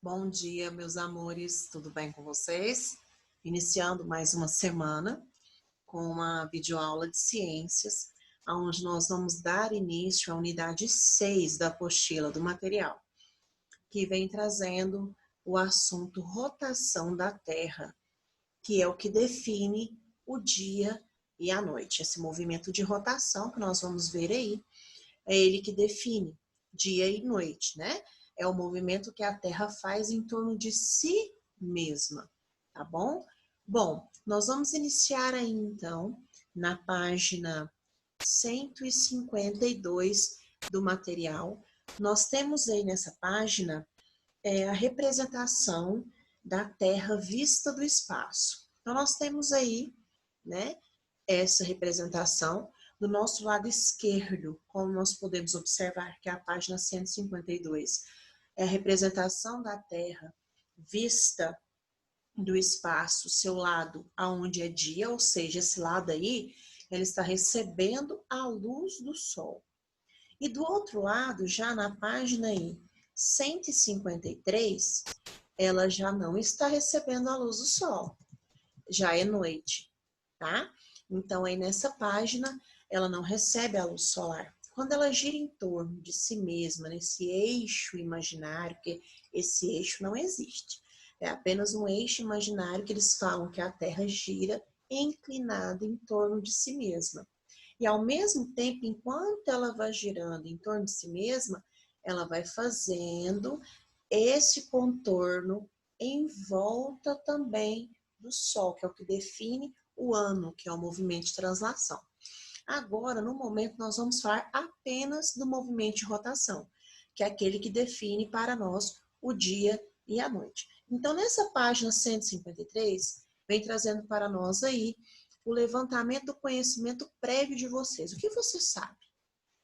Bom dia, meus amores, tudo bem com vocês? Iniciando mais uma semana com uma videoaula de ciências, onde nós vamos dar início à unidade 6 da apostila do material, que vem trazendo o assunto rotação da Terra, que é o que define o dia e a noite. Esse movimento de rotação que nós vamos ver aí, é ele que define dia e noite, né? É o movimento que a Terra faz em torno de si mesma, tá bom? Bom, nós vamos iniciar aí então na página 152 do material. Nós temos aí nessa página a representação da Terra vista do espaço. Então nós temos aí, né, essa representação. Do nosso lado esquerdo, como nós podemos observar, que é a página 152, é a representação da Terra vista do espaço, seu lado aonde é dia, ou seja, esse lado aí, ele está recebendo a luz do Sol. E do outro lado, já na página aí, 153, ela já não está recebendo a luz do Sol, já é noite, tá? Então, aí nessa página, ela não recebe a luz solar. Quando ela gira em torno de si mesma, nesse eixo imaginário, porque esse eixo não existe, é apenas um eixo imaginário que eles falam que a Terra gira inclinada em torno de si mesma. E ao mesmo tempo, enquanto ela vai girando em torno de si mesma, ela vai fazendo esse contorno em volta também do Sol, que é o que define o ano, que é o movimento de translação. Agora, no momento, nós vamos falar apenas do movimento de rotação, que é aquele que define para nós o dia e a noite. Então, nessa página 153, vem trazendo para nós aí o levantamento do conhecimento prévio de vocês. O que você sabe?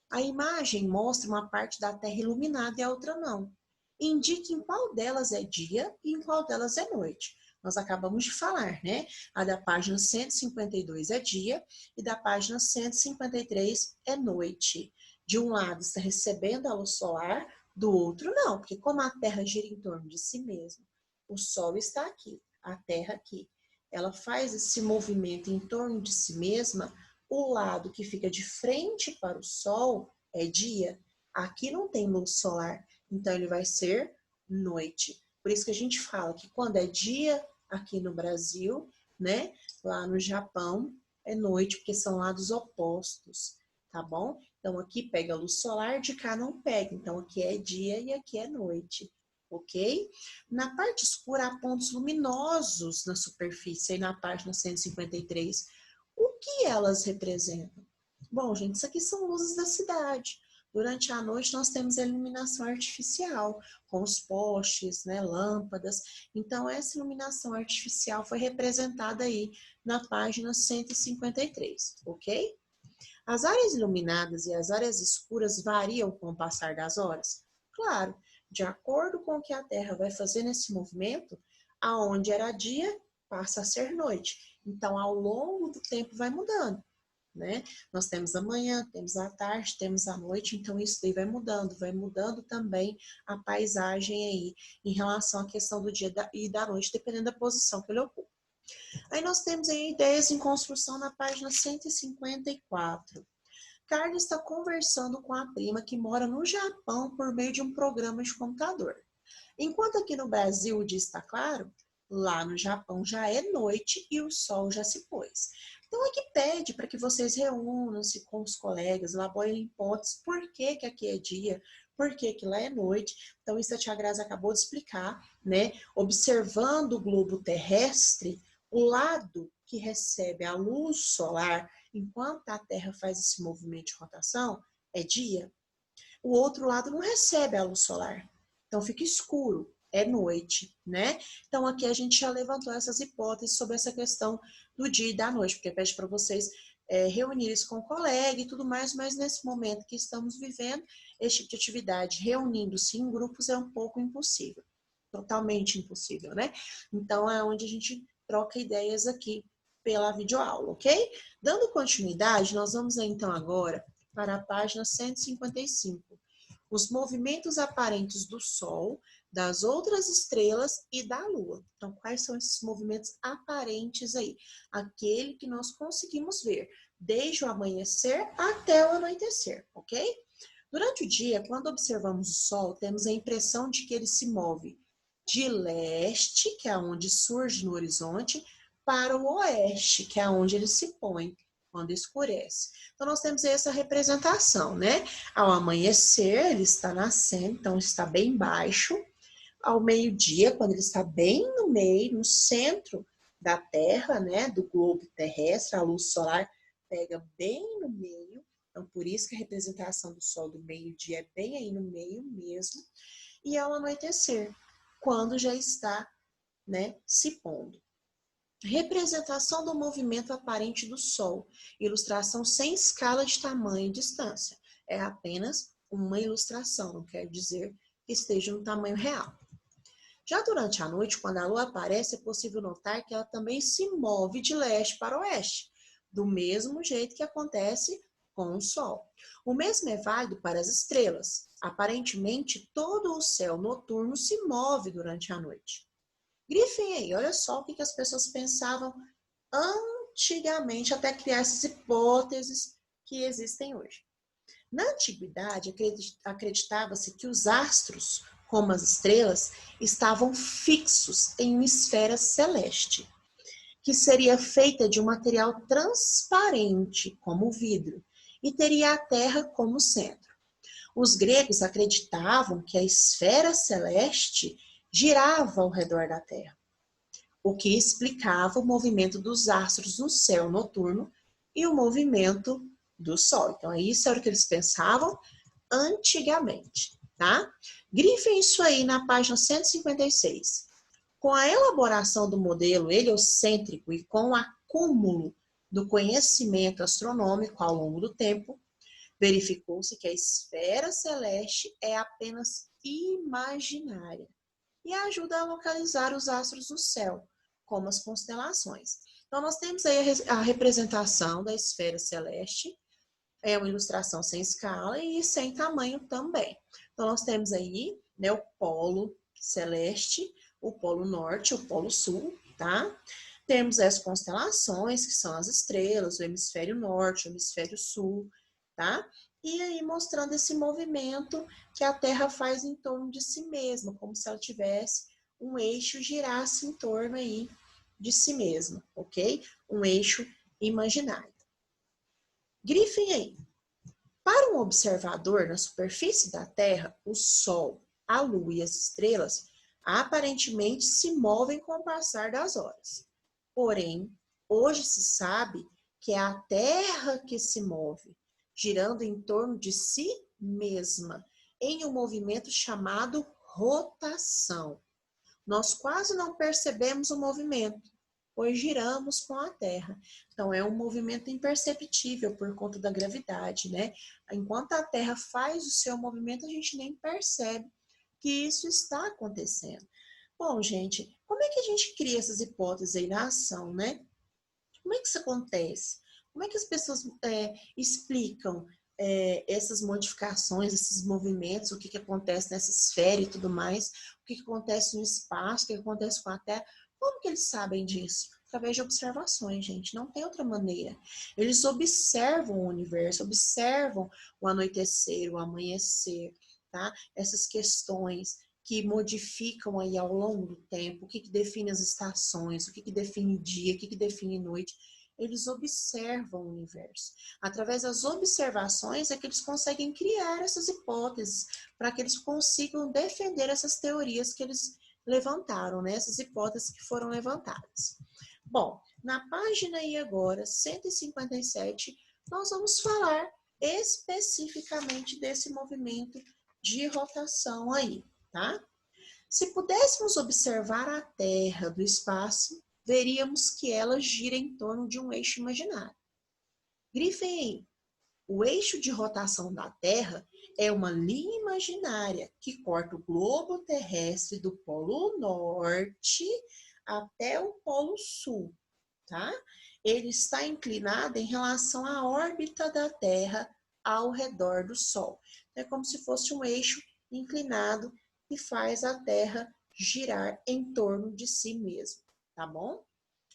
A imagem mostra uma parte da Terra iluminada e a outra não. Indique em qual delas é dia e em qual delas é noite. Nós acabamos de falar, né? A da página 152 é dia e da página 153 é noite. De um lado está recebendo a luz solar, do outro não, porque como a Terra gira em torno de si mesma, o Sol está aqui, a Terra aqui. Ela faz esse movimento em torno de si mesma. O lado que fica de frente para o Sol é dia. Aqui não tem luz solar, então ele vai ser noite. Por isso que a gente fala que quando é dia aqui no Brasil, né, lá no Japão, é noite, porque são lados opostos, tá bom? Então aqui pega a luz solar, de cá não pega. Então aqui é dia e aqui é noite, ok? Na parte escura há pontos luminosos na superfície, aí na página 153. O que elas representam? Bom, gente, isso aqui são luzes da cidade. Durante a noite nós temos a iluminação artificial, com os postes, né, lâmpadas. Então, essa iluminação artificial foi representada aí na página 153, ok? As áreas iluminadas e as áreas escuras variam com o passar das horas? Claro, de acordo com o que a Terra vai fazer nesse movimento, aonde era dia, passa a ser noite. Então, ao longo do tempo vai mudando, né? Nós temos a manhã, temos a tarde, temos a noite, então isso daí vai mudando também a paisagem aí em relação à questão do dia e da noite, dependendo da posição que ele ocupa. Aí nós temos aí ideias em construção na página 154. Carla está conversando com a prima que mora no Japão por meio de um programa de computador. Enquanto aqui no Brasil o dia está claro, lá no Japão já é noite e o sol já se pôs. Então aqui pede para que vocês reúnam-se com os colegas, elaborem hipóteses, por que que aqui é dia, por que que lá é noite. Então isso a tia Grazi acabou de explicar, né? Observando o globo terrestre, o lado que recebe a luz solar, enquanto a Terra faz esse movimento de rotação, é dia. O outro lado não recebe a luz solar. Então fica escuro, é noite, né? Então aqui a gente já levantou essas hipóteses sobre essa questão do dia e da noite, porque pede para vocês reunir isso com o colega e tudo mais, mas nesse momento que estamos vivendo, esse tipo de atividade, reunindo-se em grupos, é um pouco impossível. Totalmente impossível, né? Então é onde a gente troca ideias aqui pela videoaula, ok? Dando continuidade, nós vamos então agora para a página 155. os movimentos aparentes do Sol, das outras estrelas e da Lua. Então, quais são esses movimentos aparentes aí? Aquele que nós conseguimos ver, desde o amanhecer até o anoitecer, ok? Durante o dia, quando observamos o Sol, temos a impressão de que ele se move de leste, que é onde surge no horizonte, para o oeste, que é onde ele se põe quando escurece. Então, nós temos essa representação, né? Ao amanhecer, ele está nascendo, então está bem baixo. Ao meio-dia, quando ele está bem no meio, no centro da Terra, né? Do globo terrestre, a luz solar pega bem no meio. Então, por isso que a representação do Sol do meio-dia é bem aí no meio mesmo. E ao anoitecer, quando já está, né, se pondo. Representação do movimento aparente do Sol. Ilustração sem escala de tamanho e distância. É apenas uma ilustração, não quer dizer que esteja no tamanho real. Já durante a noite, quando a Lua aparece, é possível notar que ela também se move de leste para oeste, do mesmo jeito que acontece com o Sol. O mesmo é válido para as estrelas. Aparentemente, todo o céu noturno se move durante a noite. Grifem aí, olha só o que as pessoas pensavam antigamente até criar essas hipóteses que existem hoje. Na antiguidade, acreditava-se que os astros, como as estrelas, estavam fixos em uma esfera celeste, que seria feita de um material transparente, como o vidro, e teria a Terra como centro. Os gregos acreditavam que a esfera celeste girava ao redor da Terra, o que explicava o movimento dos astros no céu noturno e o movimento do Sol. Então, isso era o que eles pensavam antigamente, tá? Grifem isso aí na página 156. Com a elaboração do modelo heliocêntrico e com o acúmulo do conhecimento astronômico ao longo do tempo, verificou-se que a esfera celeste é apenas imaginária e ajuda a localizar os astros no céu, como as constelações. Então, nós temos aí a representação da esfera celeste, é uma ilustração sem escala e sem tamanho também. Então, nós temos aí, né, o polo celeste, o polo norte, o polo sul, tá? Temos as constelações, que são as estrelas, o hemisfério norte, o hemisfério sul, tá? E aí mostrando esse movimento que a Terra faz em torno de si mesma, como se ela tivesse um eixo girasse em torno aí de si mesma, ok? Um eixo imaginário. Grifem aí. Para um observador na superfície da Terra, o Sol, a Lua e as estrelas aparentemente se movem com o passar das horas. Porém, hoje se sabe que é a Terra que se move, girando em torno de si mesma, em um movimento chamado rotação. Nós quase não percebemos o movimento, pois giramos com a Terra. Então, é um movimento imperceptível por conta da gravidade, né? Enquanto a Terra faz o seu movimento, a gente nem percebe que isso está acontecendo. Bom, gente, como é que a gente cria essas hipóteses aí na ação, né? Como é que isso acontece? Como é que as pessoas explicam essas modificações, esses movimentos, o que, que acontece nessa esfera e tudo mais, o que, que acontece no espaço, o que, que acontece com a Terra? Como que eles sabem disso? Através de observações, gente, não tem outra maneira. Eles observam o universo, observam o anoitecer, o amanhecer, tá? Essas questões que modificam aí ao longo do tempo, o que, que define as estações, o que, que define dia, o que, que define noite. Eles observam o universo. Através das observações é que eles conseguem criar essas hipóteses, para que eles consigam defender essas teorias que eles levantaram, né? Essas hipóteses que foram levantadas. Bom, na página aí agora, 157, nós vamos falar especificamente desse movimento de rotação aí, tá? Se pudéssemos observar a Terra do espaço, veríamos que ela gira em torno de um eixo imaginário. Grifem aí. O eixo de rotação da Terra é uma linha imaginária que corta o globo terrestre do polo norte até o polo sul, tá? Ele está inclinado em relação à órbita da Terra ao redor do Sol. é como se fosse um eixo inclinado que faz a Terra girar em torno de si mesma, tá bom?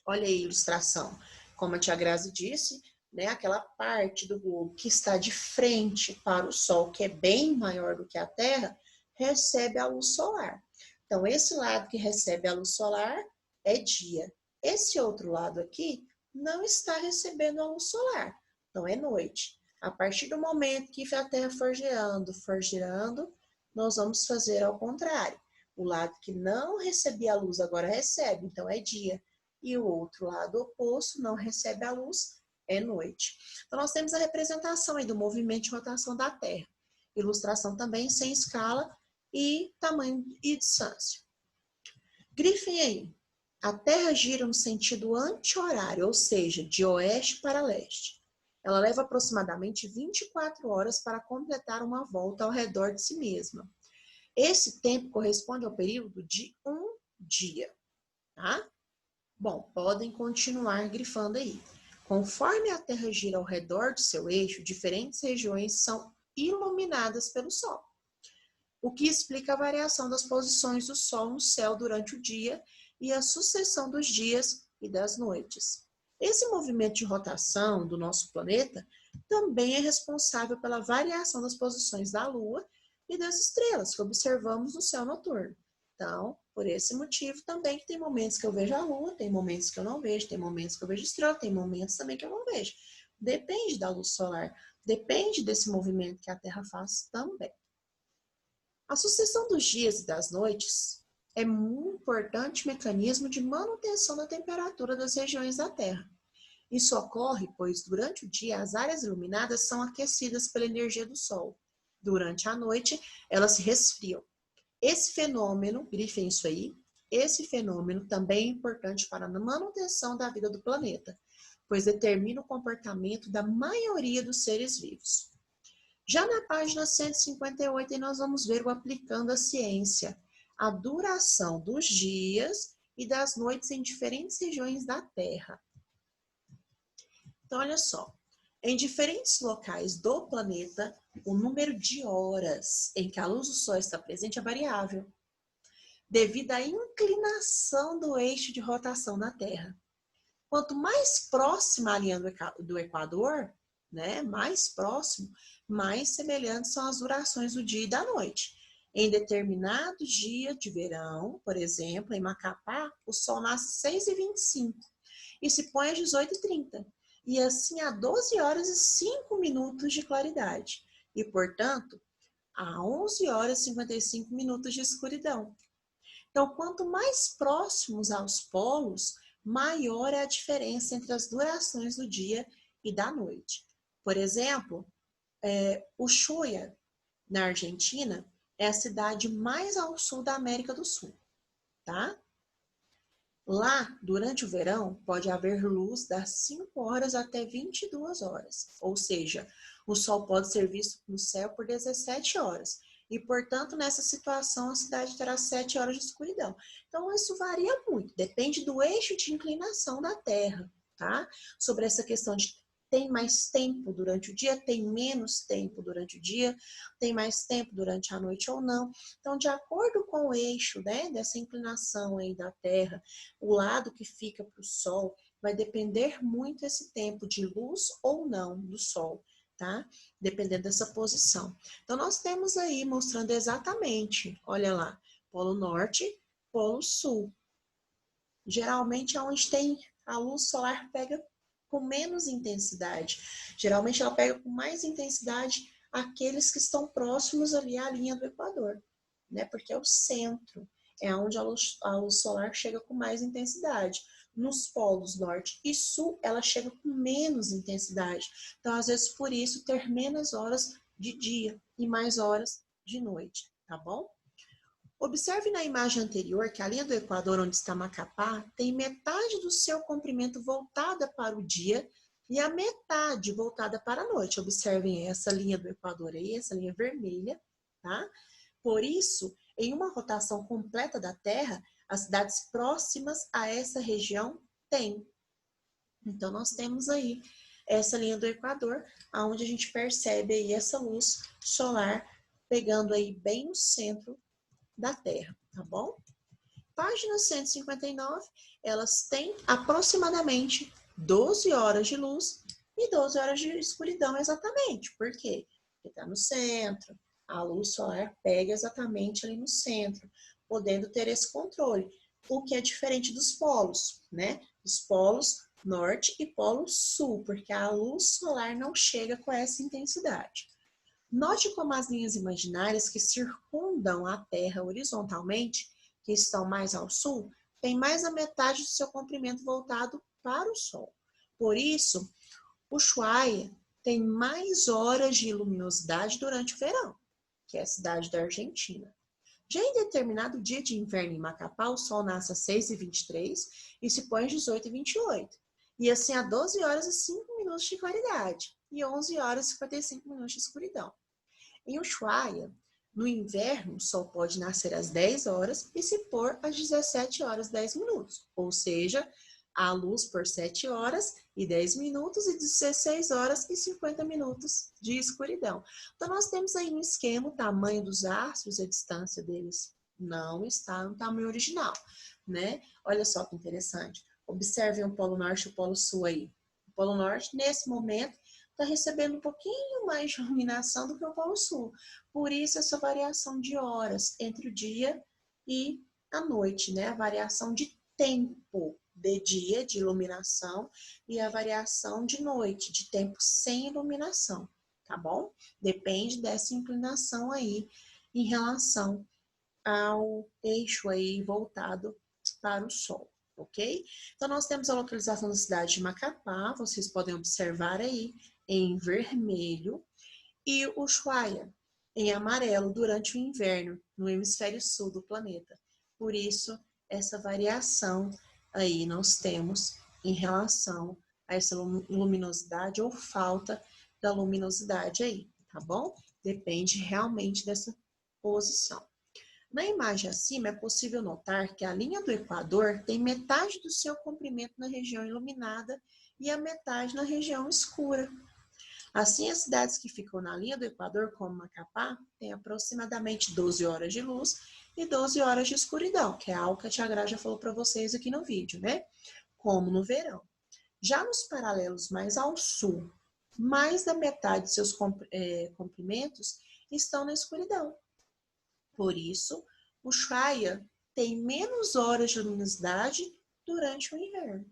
Olha aí a ilustração. Como a tia Grazi disse, né, aquela parte do globo que está de frente para o Sol, que é bem maior do que a Terra, recebe a luz solar. Então, esse lado que recebe a luz solar é dia. Esse outro lado aqui não está recebendo a luz solar. Então, é noite. A partir do momento que a Terra for girando, nós vamos fazer ao contrário. O lado que não recebia a luz agora recebe, então é dia. E o outro lado oposto não recebe a luz, é noite. Então, nós temos a representação aí do movimento de rotação da Terra. Ilustração também sem escala e tamanho e distância. Grifem aí. A Terra gira no sentido anti-horário, ou seja, de oeste para leste. Ela leva aproximadamente 24 horas para completar uma volta ao redor de si mesma. Esse tempo corresponde ao período de um dia, tá? Bom, podem continuar grifando aí. Conforme a Terra gira ao redor de seu eixo, diferentes regiões são iluminadas pelo Sol, o que explica a variação das posições do Sol no céu durante o dia e a sucessão dos dias e das noites. Esse movimento de rotação do nosso planeta também é responsável pela variação das posições da Lua e das estrelas que observamos no céu noturno. Então, por esse motivo também que tem momentos que eu vejo a Lua, tem momentos que eu não vejo, tem momentos que eu vejo estrela, tem momentos também que eu não vejo. Depende da luz solar, depende desse movimento que a Terra faz também. A sucessão dos dias e das noites é um importante mecanismo de manutenção da temperatura das regiões da Terra. Isso ocorre pois durante o dia as áreas iluminadas são aquecidas pela energia do Sol. Durante a noite, elas se resfriam. Esse fenômeno, grifem isso aí, esse fenômeno também é importante para a manutenção da vida do planeta, pois determina o comportamento da maioria dos seres vivos. Já na página 158, nós vamos ver o aplicando a ciência, a duração dos dias e das noites em diferentes regiões da Terra. Então, olha só, em diferentes locais do planeta, o número de horas em que a luz do Sol está presente é variável, devido à inclinação do eixo de rotação da Terra. Quanto mais próxima a linha do Equador, né, mais próximo, mais semelhantes são as durações do dia e da noite. Em determinados dias de verão, por exemplo, em Macapá, o Sol nasce às 6h25 e se põe às 18h30. E assim há 12 horas e 5 minutos de claridade. E, portanto, há 11 horas e 55 minutos de escuridão. Então, quanto mais próximos aos polos, maior é a diferença entre as durações do dia e da noite. Por exemplo, Ushuaia, na Argentina, é a cidade mais ao sul da América do Sul, tá? Lá, durante o verão, pode haver luz das 5 horas até 22 horas, ou seja, o Sol pode ser visto no céu por 17 horas. E, portanto, nessa situação, a cidade terá 7 horas de escuridão. Então, isso varia muito, depende do eixo de inclinação da Terra, tá? Sobre essa questão de tem mais tempo durante o dia, tem menos tempo durante o dia, tem mais tempo durante a noite ou não. Então, de acordo com o eixo, né, dessa inclinação aí da Terra, o lado que fica para o Sol, vai depender muito esse tempo de luz ou não do Sol, tá? Dependendo dessa posição. Então, nós temos aí mostrando exatamente, olha lá, Polo Norte, Polo Sul. Geralmente, onde tem a luz solar pega com menos intensidade. Geralmente, ela pega com mais intensidade aqueles que estão próximos ali à linha do Equador, né? Porque é o centro, é onde a luz solar chega com mais intensidade. Nos polos norte e sul, ela chega com menos intensidade. Então, às vezes, por isso, ter menos horas de dia e mais horas de noite, tá bom? Observe na imagem anterior que a linha do Equador, onde está Macapá, tem metade do seu comprimento voltada para o dia e a metade voltada para a noite. Observem essa linha do Equador aí, essa linha vermelha, tá? Por isso, em uma rotação completa da Terra, as cidades próximas a essa região têm. Então, nós temos aí essa linha do Equador, onde a gente percebe aí essa luz solar pegando aí bem no centro da Terra, tá bom? Página 159, elas têm aproximadamente 12 horas de luz e 12 horas de escuridão exatamente. Por quê? Porque está no centro, a luz solar pega exatamente ali no centro, podendo ter esse controle, o que é diferente dos polos, né? Os polos norte e polo sul, porque a luz solar não chega com essa intensidade. Note como as linhas imaginárias que circundam a Terra horizontalmente, que estão mais ao sul, têm mais da metade do seu comprimento voltado para o Sol. Por isso, Ushuaia tem mais horas de luminosidade durante o verão, que é a cidade da Argentina. Já em determinado dia de inverno em Macapá, o Sol nasce às 6h23 e se põe às 18h28. E assim há 12 horas e 5 minutos de claridade e 11 horas e 55 minutos de escuridão. Em Ushuaia, no inverno, o sol pode nascer às 10 horas e se pôr às 17 horas e 10 minutos, ou seja, há luz por 7 horas e 10 minutos e 16 horas e 50 minutos de escuridão. Então, nós temos aí um esquema, o tamanho dos astros e a distância deles não está no tamanho original, né? Olha só que interessante. Observem o Polo Norte e o Polo Sul aí. O Polo Norte, nesse momento, está recebendo um pouquinho mais de iluminação do que o Polo Sul. Por isso, essa variação de horas entre o dia e a noite, né? A variação de tempo de dia, de iluminação, e a variação de noite, de tempo sem iluminação, tá bom? Depende dessa inclinação aí em relação ao eixo aí voltado para o Sol, ok? Então, nós temos a localização da cidade de Macapá, vocês podem observar aí em vermelho, e Ushuaia em amarelo durante o inverno, no hemisfério sul do planeta. Por isso, essa variação aí nós temos em relação a essa luminosidade ou falta da luminosidade aí, tá bom? Depende realmente dessa posição. Na imagem acima, é possível notar que a linha do Equador tem metade do seu comprimento na região iluminada e a metade na região escura. Assim, as cidades que ficam na linha do Equador, como Macapá, têm aproximadamente 12 horas de luz e 12 horas de escuridão, que é algo que a Tia Gra já falou para vocês aqui no vídeo, né? Como no verão. Já nos paralelos mais ao sul, mais da metade de seus comprimentos estão na escuridão. Por isso, o Ushuaia tem menos horas de luminosidade durante o inverno,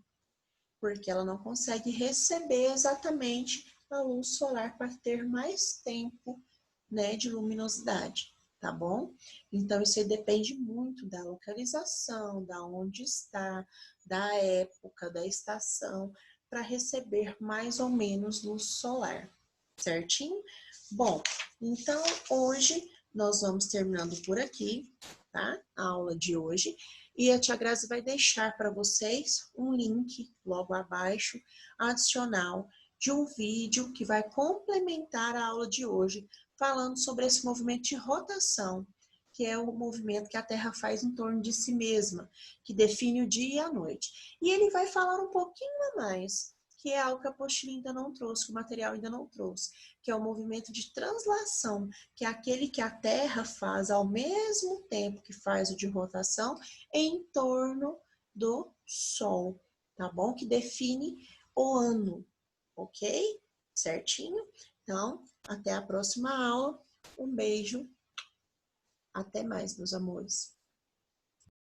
porque ela não consegue receber exatamente a luz solar para ter mais tempo, né, de luminosidade, tá bom? Então, isso aí depende muito da localização, da onde está, da época, da estação, para receber mais ou menos luz solar, certinho? Bom, então hoje nós vamos terminando por aqui, tá? A aula de hoje. E a Tia Grazi vai deixar para vocês um link logo abaixo, adicional, de um vídeo que vai complementar a aula de hoje, falando sobre esse movimento de rotação, que é o movimento que a Terra faz em torno de si mesma, que define o dia e a noite. E ele vai falar um pouquinho a mais, que é algo que a apostila ainda não trouxe, que o material ainda não trouxe, que é o movimento de translação, que é aquele que a Terra faz ao mesmo tempo que faz o de rotação em torno do Sol, tá bom? Que define o ano, ok? Certinho? Então, até a próxima aula. Um beijo. Até mais, meus amores.